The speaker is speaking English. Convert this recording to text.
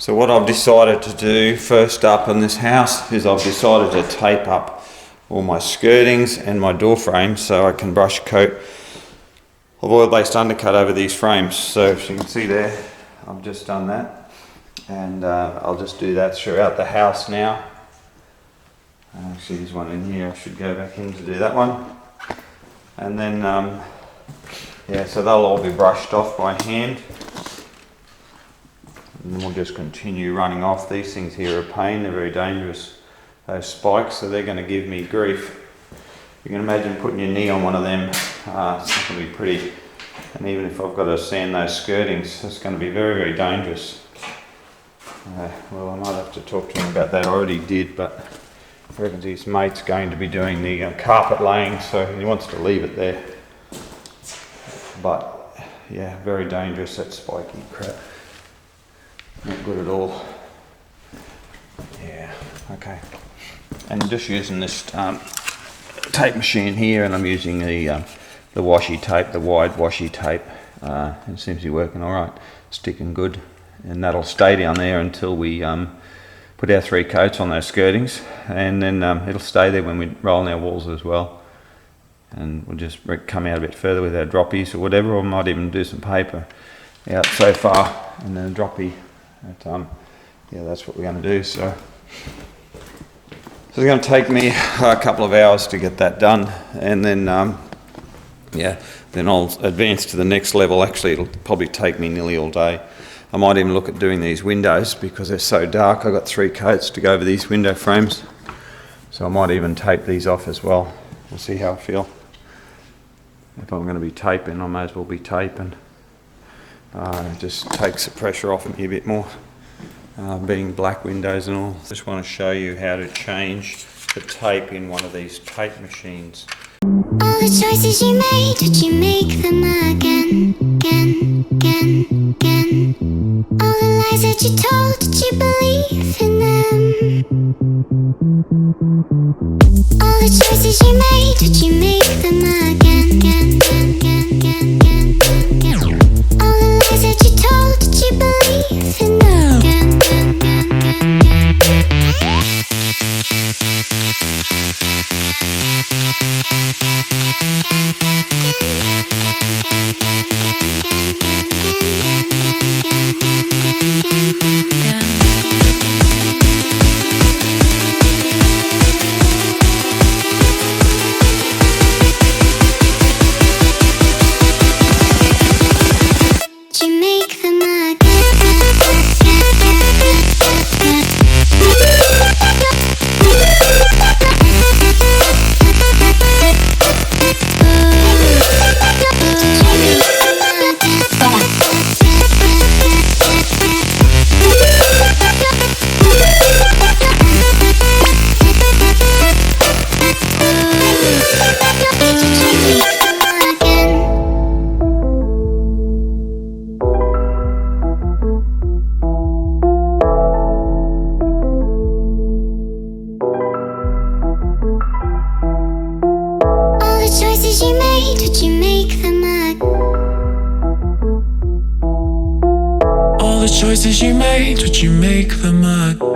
So what I've decided to do first up in this house is I've decided to tape up all my skirtings and my door frames so I can brush coat of oil-based undercut over these frames. So as you can see there, I've just done that, and I'll just do that throughout the house now. Actually, there's one in here, I should go back in to do that one. And then, yeah, so they'll all be brushed off by hand. And we'll just continue running off. These things here are a pain, they're very dangerous. Those spikes, so they're going to give me grief. You can imagine putting your knee on one of them, it's not going to be pretty. And even if I've got to sand those skirtings, it's going to be very, very dangerous. Well, I might have to talk to him about that. I already did, but I reckon his mate's going to be doing the carpet laying, so he wants to leave it there. But yeah, very dangerous, that spiky crap. Not good at all. Yeah, okay. And I'm just using this tape machine here, and I'm using the washi tape, the wide washi tape. It seems to be working all right, sticking good, and that'll stay down there until we put our 3 coats on those skirtings, and then it'll stay there when we roll in our walls as well. And we'll just come out a bit further with our droppies or whatever, or might even do some paper out so far and then a droppy. But, yeah, that's what we're going to do. So it's going to take me a couple of hours to get that done, and then yeah, then I'll advance to the next level. Actually, it'll probably take me nearly all day. I might even look at doing these windows because they're so dark. I've got 3 coats to go over these window frames, so I might even tape these off as well. We'll see how I feel. If I'm going to be taping, I may as well be taping. It just takes the pressure off me a bit more, being black windows and all. Just want to show you how to change the tape in one of these tape machines. All the choices you made, did you make them again, again, again, again? All the lies that you told, did you believe in them? All the choices you made, did you make them again, again, again, again, again, again? All the lies that you told, did you believe in them? Again, again, again, again, again. Choices you made, did you make them again? Again.